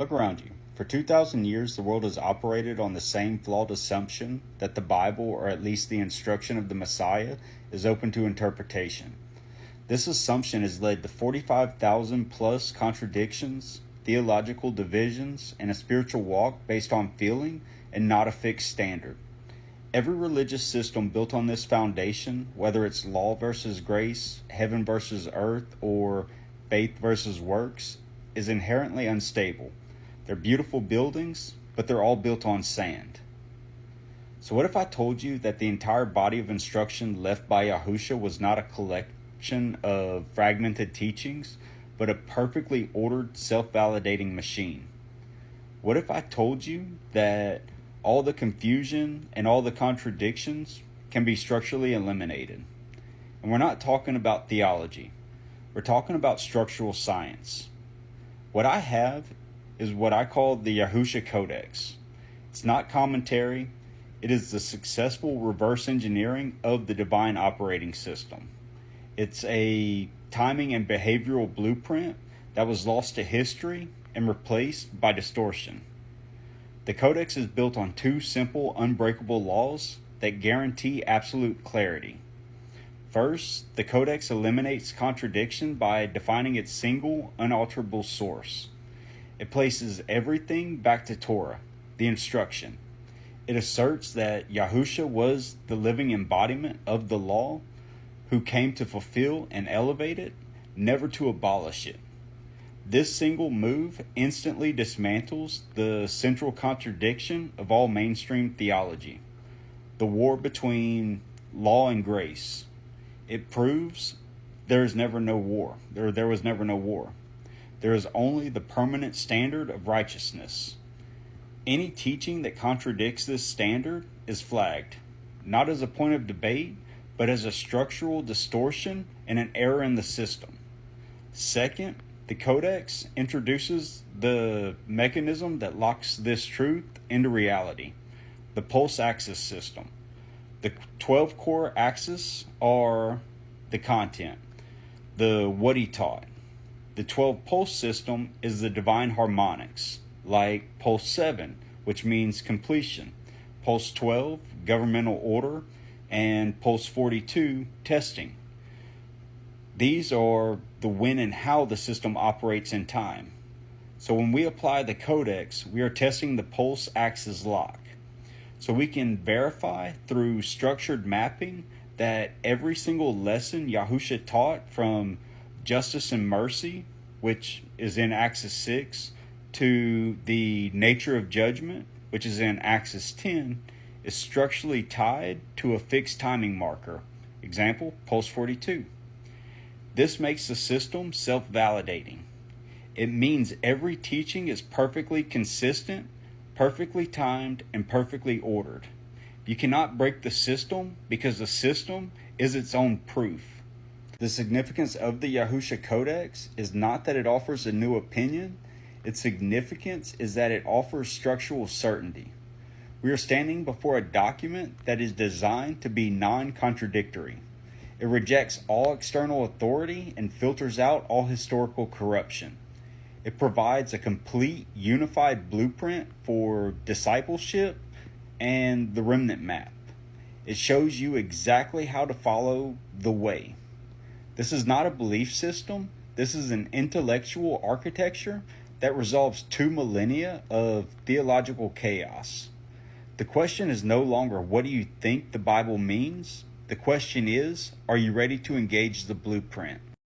Look around you. For 2,000 years, the world has operated on the same flawed assumption that the Bible, or at least the instruction of the Messiah, is open to interpretation. This assumption has led to 45,000 plus contradictions, theological divisions, and a spiritual walk based on feeling and not a fixed standard. Every religious system built on this foundation, whether it's law versus grace, heaven versus earth, or faith versus works, is inherently unstable. They're beautiful buildings, but they're all built on sand. So what if I told you that the entire body of instruction left by Yahusha was not a collection of fragmented teachings, but a perfectly ordered, self-validating machine? What if I told you that all the confusion and all the contradictions can be structurally eliminated? And we're not talking about theology. We're talking about structural science. What I have is what I call the Yahusha Codez. It's not commentary. It is the successful reverse engineering of the divine operating system. It's a timing and behavioral blueprint that was lost to history and replaced by distortion. The Codex is built on two simple, unbreakable laws that guarantee absolute clarity. First, the Codex eliminates contradiction by defining its single, unalterable source. It places everything back to Torah, the instruction. It asserts that Yahusha was the living embodiment of the law, who came to fulfill and elevate it, never to abolish it. This single move instantly dismantles the central contradiction of all mainstream theology, the war between law and grace. It proves there was never no war. There is only the permanent standard of righteousness. Any teaching that contradicts this standard is flagged, not as a point of debate, but as a structural distortion and an error in the system. Second, the Codex introduces the mechanism that locks this truth into reality, the pulse axis system. The 12 core axes are the content, the what he taught. The 12 pulse system is the divine harmonics, like pulse 7, which means completion, pulse 12, governmental order, and pulse 42, testing. These are the when and how the system operates in time. So when we apply the Codex, we are testing the pulse axis lock. So we can verify through structured mapping that every single lesson Yahusha taught, from justice and mercy, which is in axis 6, to the nature of judgment, which is in axis 10, is structurally tied to a fixed timing marker. Example, pulse 42. This makes the system self-validating. It means every teaching is perfectly consistent, perfectly timed, and perfectly ordered. You cannot break the system because the system is its own proof. The significance of the Yahusha Codex is not that it offers a new opinion. Its significance is that it offers structural certainty. We are standing before a document that is designed to be non-contradictory. It rejects all external authority and filters out all historical corruption. It provides a complete, unified blueprint for discipleship and the remnant map. It shows you exactly how to follow the way. This is not a belief system. This is an intellectual architecture that resolves 2 millennia of theological chaos. The question is no longer, what do you think the Bible means? The question is, are you ready to engage the blueprint?